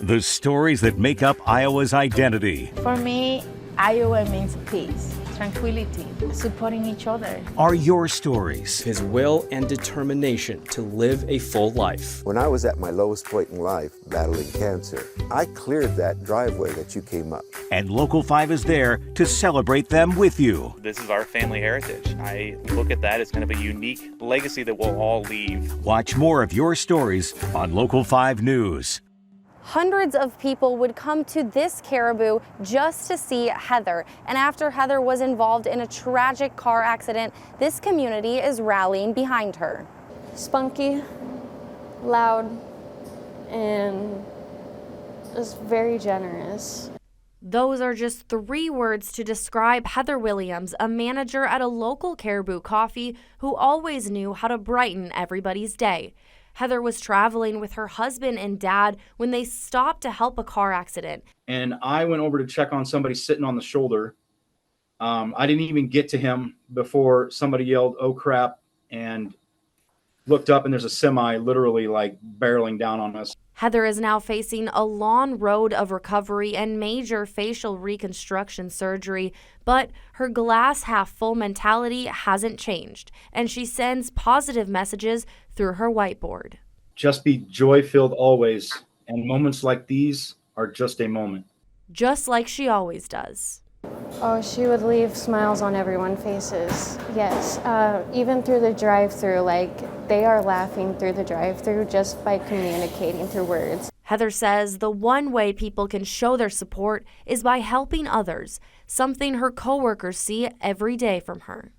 The stories that make up Iowa's identity For me, Iowa means peace, tranquility, supporting each other. are your stories. His will and determination to live a full life. When I was at my lowest point in life, battling cancer, I cleared that driveway that you came up. And Local 5 is there to celebrate them with you. This is our family heritage. I look at that as kind of a unique legacy that we'll all leave. Watch more of your stories on Local 5 News. Hundreds of people would come to this caribou just to see Heather. And after Heather was involved in a tragic car accident, this community is rallying behind her. Spunky, loud, and just very generous. Those are just 3 words to describe Heather Williams, a manager at a local Caribou Coffee who always knew how to brighten everybody's day. Heather was traveling with her husband and dad when they stopped to help a car accident. And I went over to check on somebody sitting on the shoulder. I didn't even get to him before somebody yelled, "Oh crap," and looked up and there's a semi literally like barreling down on us. Heather is now facing a long road of recovery and major facial reconstruction surgery, but her glass half full mentality hasn't changed, and she sends positive messages through her whiteboard. Just be joy-filled always, and moments like these are just a moment. Just like she always does. Oh, she would leave smiles on everyone's faces. Yes, even through the drive-thru, like they are laughing through the drive-thru just by communicating through words. Heather says the one way people can show their support is by helping others, something her coworkers see every day from her.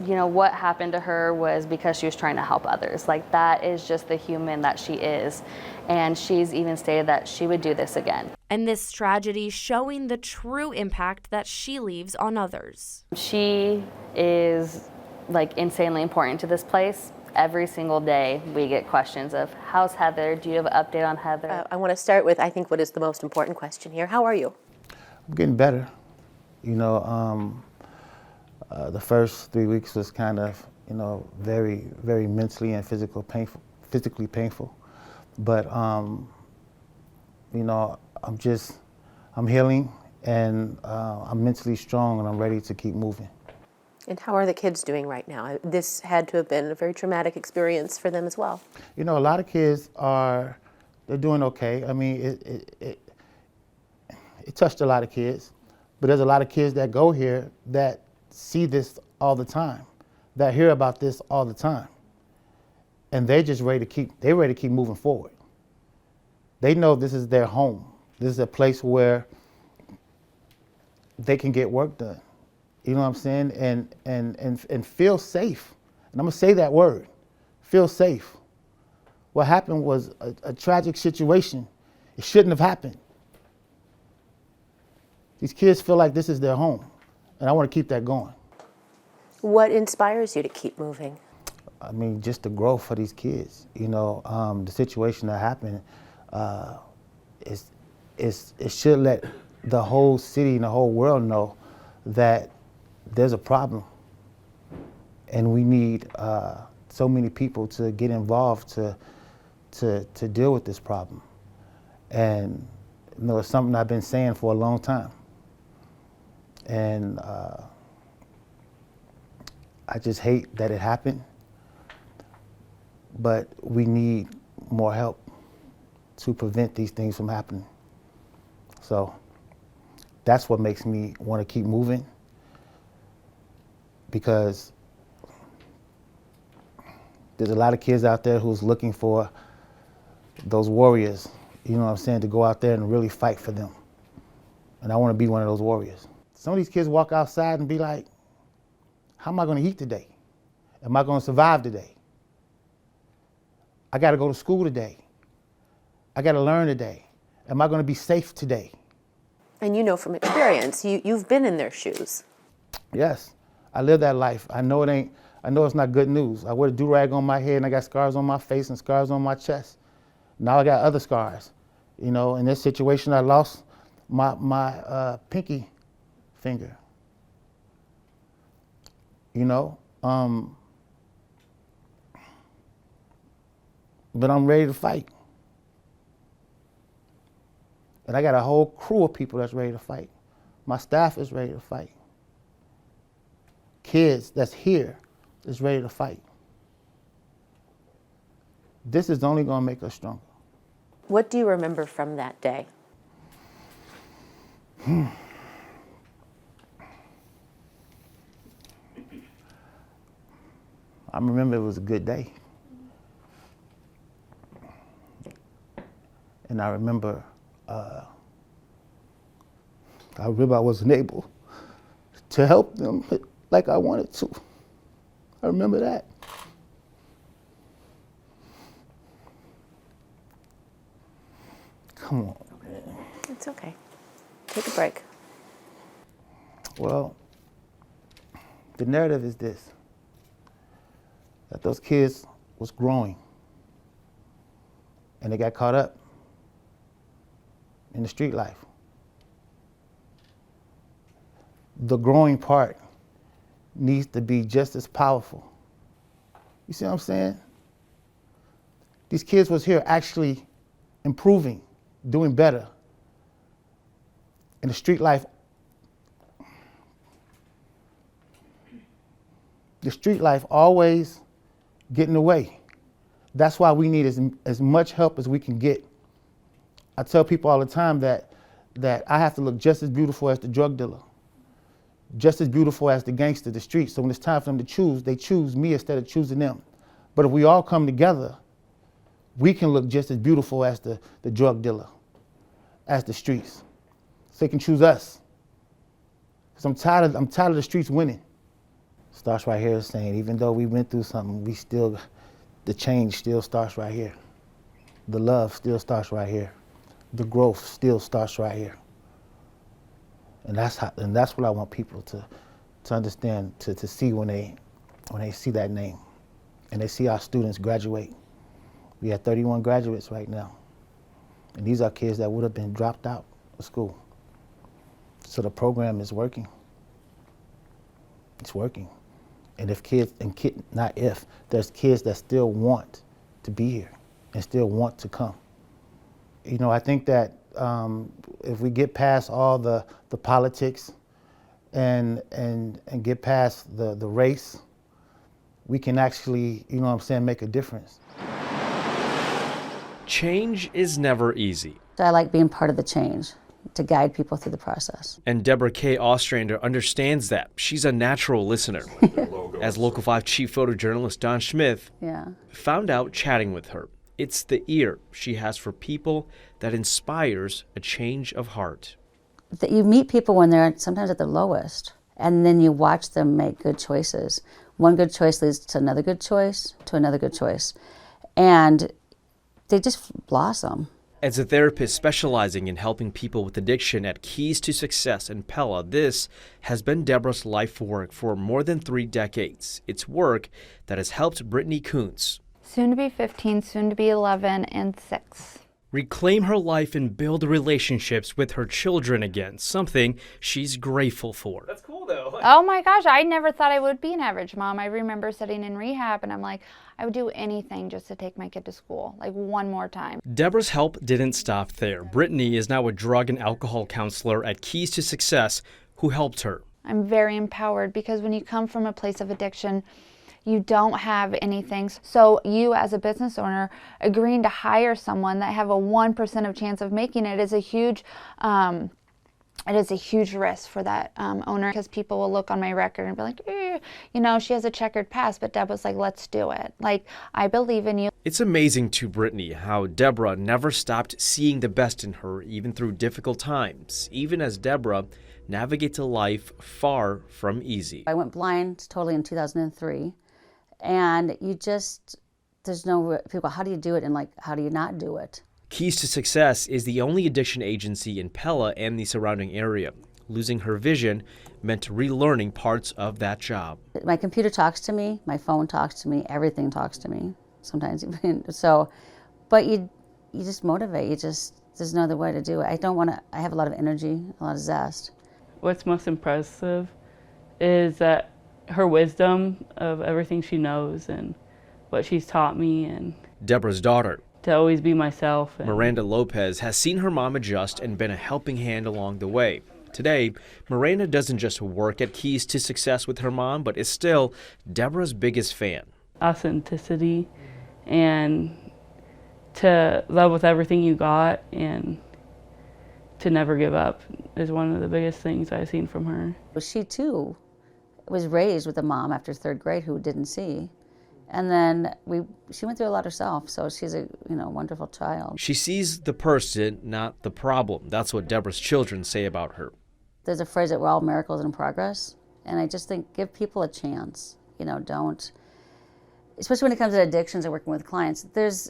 You know, what happened to her was because she was trying to help others. Like, that is just the human that she is. And she's even stated that she would do this again. And this tragedy showing the true impact that she leaves on others. She is like insanely important to this place. Every single day we get questions of, how's Heather? Do you have an update on Heather? I want to start with, I think, what is the most important question here. How are you? I'm getting better. You know, the first 3 weeks was kind of, you know, very, very mentally and physically painful. But, you know, I'm healing and I'm mentally strong and I'm ready to keep moving. And how are the kids doing right now? This had to have been a very traumatic experience for them as well. You know, a lot of kids they're doing okay. I mean, it touched a lot of kids, but there's a lot of kids that go here that see this all the time, that hear about this all the time. And they're just ready to keep moving forward. They know this is their home. This is a place where they can get work done. You know what I'm saying? And feel safe. And I'm gonna say that word, feel safe. What happened was a tragic situation. It shouldn't have happened. These kids feel like this is their home, and I wanna keep that going. What inspires you to keep moving? I mean, just the growth for these kids. You know, the situation that happened, it should let the whole city and the whole world know that there's a problem, and we need so many people to get involved to deal with this problem. And you know, it's something I've been saying for a long time. And I just hate that it happened, but we need more help to prevent these things from happening. So that's what makes me want to keep moving, because there's a lot of kids out there who's looking for those warriors, you know what I'm saying, to go out there and really fight for them. And I want to be one of those warriors. Some of these kids walk outside and be like, how am I going to eat today? Am I going to survive today? I got to go to school today. I got to learn today. Am I going to be safe today? And you know from experience, you've been in their shoes. Yes, I live that life. I know it's not good news. I wear a do-rag on my head and I got scars on my face and scars on my chest. Now I got other scars. You know, in this situation, I lost my pinky finger. You know, but I'm ready to fight. And I got a whole crew of people that's ready to fight. My staff is ready to fight. Kids that's here is ready to fight. This is only going to make us stronger. What do you remember from that day? I remember it was a good day. And I remember I wasn't able to help them like I wanted to. I remember that. Come on, man. It's okay. Take a break. Well, the narrative is this, that those kids was growing and they got caught up in the street life. The growing part needs to be just as powerful. You see what I'm saying? These kids was here actually improving, doing better. And the street life always get in the way. That's why we need as much help as we can get. I tell people all the time that I have to look just as beautiful as the drug dealer, just as beautiful as the gangster, the street. So when it's time for them to choose, they choose me instead of choosing them. But if we all come together, we can look just as beautiful as the drug dealer, as the streets. So they can choose us. Because I'm tired of the streets winning. Starts right here saying, even though we went through something, the change still starts right here. The love still starts right here. The growth still starts right here. And that's what I want people to understand, to see when they see that name and they see our students graduate. We have 31 graduates right now. And these are kids that would have been dropped out of school. So the program is working. It's working. And there's kids that still want to be here and still want to come. You know, I think that if we get past all the politics and get past the race, we can actually, you know what I'm saying, make a difference. Change is never easy. I like being part of the change, to guide people through the process. And Deborah K. Ostrander understands that. She's a natural listener. As Local 5 chief photojournalist Don Smith found out chatting with her. It's the ear she has for people that inspires a change of heart. That you meet people when they're sometimes at their lowest, and then you watch them make good choices. One good choice leads to another good choice, to another good choice. And they just blossom. As a therapist specializing in helping people with addiction at Keys to Success in Pella, this has been Deborah's life work for more than 3 decades. It's work that has helped Brittany Kuntz, soon to be 15, soon to be 11, and 6. reclaim her life and build relationships with her children again, something she's grateful for. That's cool, though. Oh my gosh, I never thought I would be an average mom. I remember sitting in rehab and I'm like, I would do anything just to take my kid to school, like one more time. Deborah's help didn't stop there. Brittany is now a drug and alcohol counselor at Keys to Success who helped her. I'm very empowered because when you come from a place of addiction, you don't have anything. So you as a business owner agreeing to hire someone that have a 1% of chance of making it is a huge risk for that owner, because people will look on my record and be like, you know, she has a checkered past, but Deb was like, let's do it. Like, I believe in you. It's amazing to Brittany how Deborah never stopped seeing the best in her, even through difficult times, even as Deborah navigates a life far from easy. I went blind totally in 2003. And there's no, people go, how do you do it? And like, how do you not do it? Keys to Success is the only addiction agency in Pella and the surrounding area. Losing her vision meant relearning parts of that job. My computer talks to me, my phone talks to me, everything talks to me sometimes. So, but you just motivate, there's no other way to do it. I have a lot of energy, a lot of zest. What's most impressive is that her wisdom of everything she knows and what she's taught me. And Deborah's daughter, to always be myself. Miranda Lopez has seen her mom adjust and been a helping hand along the way. Today, Miranda doesn't just work at Keys to Success with her mom, but is still Deborah's biggest fan. Authenticity and to love with everything you got and to never give up is one of the biggest things I've seen from her. She too was raised with a mom after 3rd grade who didn't see. And then she went through a lot herself, so she's a wonderful child. She sees the person, not the problem. That's what Deborah's children say about her. There's a phrase that we're all miracles in progress, and I just think give people a chance. Don't, especially when it comes to addictions and working with clients,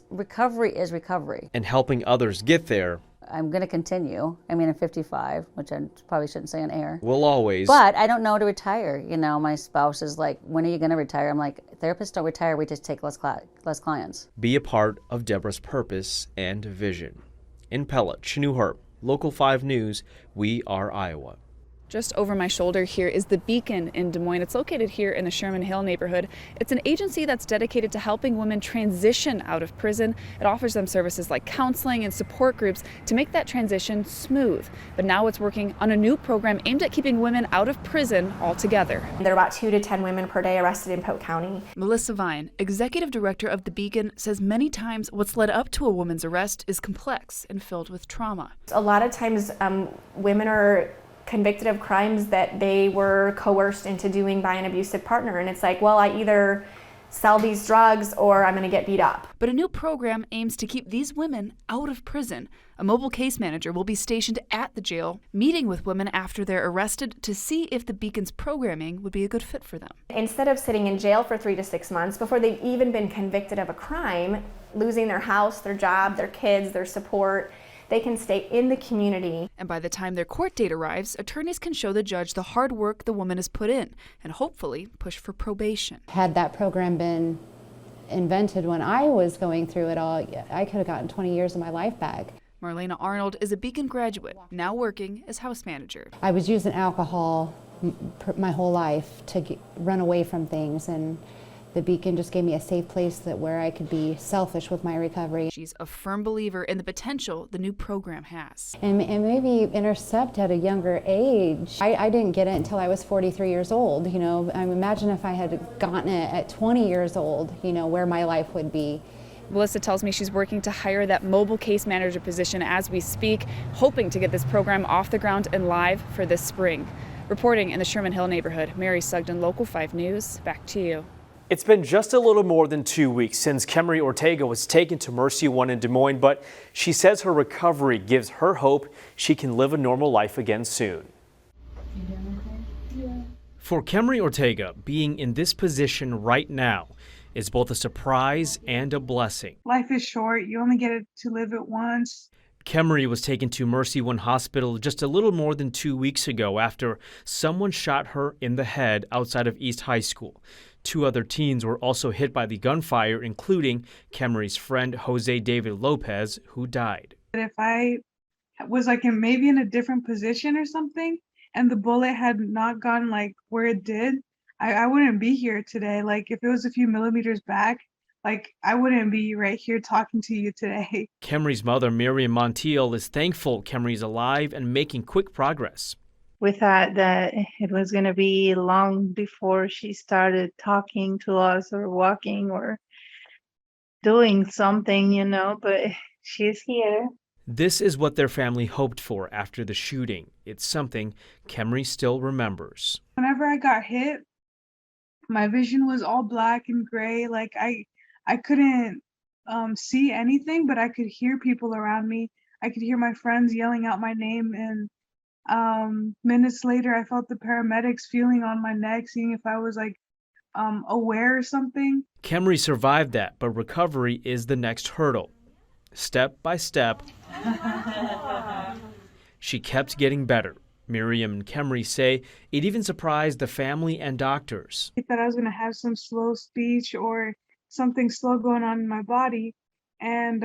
recovery is recovery. And helping others get there. I'm going to continue. I'm 55, which I probably shouldn't say on air. Will always. But I don't know to retire. My spouse is like, when are you going to retire? I'm like, therapists don't retire, we just take less clients. Be a part of Deborah's purpose and vision. In Pella, Chanu Herb, Local 5 News, we are Iowa. Just over my shoulder here is the Beacon in Des Moines. It's located here in the Sherman Hill neighborhood. It's an agency that's dedicated to helping women transition out of prison. It offers them services like counseling and support groups to make that transition smooth. But now it's working on a new program aimed at keeping women out of prison altogether. There are about 2 to 10 women per day arrested in Polk County. Melissa Vine, executive director of the Beacon, says many times what's led up to a woman's arrest is complex and filled with trauma. A lot of times women are convicted of crimes that they were coerced into doing by an abusive partner. And it's like, well, I either sell these drugs or I'm going to get beat up. But a new program aims to keep these women out of prison. A mobile case manager will be stationed at the jail, meeting with women after they're arrested to see if the Beacon's programming would be a good fit for them. Instead of sitting in jail for 3 to 6 months before they've even been convicted of a crime, losing their house, their job, their kids, their support, they can stay in the community. And by the time their court date arrives, attorneys can show the judge the hard work the woman has put in and hopefully push for probation. Had that program been invented when I was going through it all, I could have gotten 20 years of my life back. Marlena Arnold is a Beacon graduate, now working as house manager. I was using alcohol my whole life to run away from things, and the Beacon just gave me a safe place where I could be selfish with my recovery. She's a firm believer in the potential the new program has. And maybe intercept at a younger age. I didn't get it until I was 43 years old. I imagine if I had gotten it at 20 years old, where my life would be. Melissa tells me she's working to hire that mobile case manager position as we speak, hoping to get this program off the ground and live for this spring. Reporting in the Sherman Hill neighborhood, Mary Sugden, Local 5 News, back to you. It's been just a little more than 2 weeks since Kemry Ortega was taken to Mercy One in Des Moines, but she says her recovery gives her hope she can live a normal life again soon. For Kemry Ortega, being in this position right now is both a surprise and a blessing. Life is short. You only get to live it once. Kemry was taken to Mercy One Hospital just a little more than 2 weeks ago after someone shot her in the head outside of East High School. 2 other teens were also hit by the gunfire, including Kemry's friend Jose David Lopez, who died. If I was maybe in a different position or something, and the bullet had not gone where it did, I wouldn't be here today. If it was a few millimeters back, I wouldn't be right here talking to you today. Kemry's mother, Miriam Montiel, is thankful Kemry's alive and making quick progress. We thought that it was going to be long before she started talking to us or walking or doing something, but she's here. This is what their family hoped for after the shooting. It's something Kemry still remembers. Whenever I got hit, my vision was all black and gray. I couldn't see anything, but I could hear people around me. I could hear my friends yelling out my name, and minutes later, I felt the paramedics feeling on my neck, seeing if I was aware or something. Kemry survived that, but recovery is the next hurdle. Step by step, she kept getting better. Miriam and Kemry say it even surprised the family and doctors. I thought I was going to have some slow speech or something slow going on in my body, and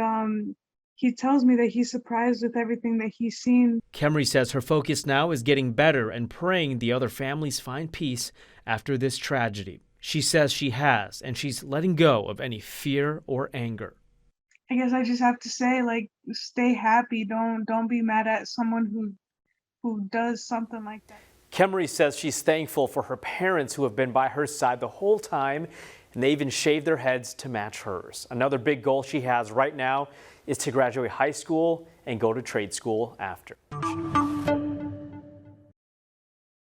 he tells me that he's surprised with everything that he's seen. Kemry says her focus now is getting better and praying the other families find peace after this tragedy. She says she has, and she's letting go of any fear or anger. I guess I just have to say, like, stay happy. Don't be mad at someone who does something like that. Kemery says she's thankful for her parents who have been by her side the whole time, and they even shaved their heads to match hers. Another big goal she has right now is to graduate high school and go to trade school after.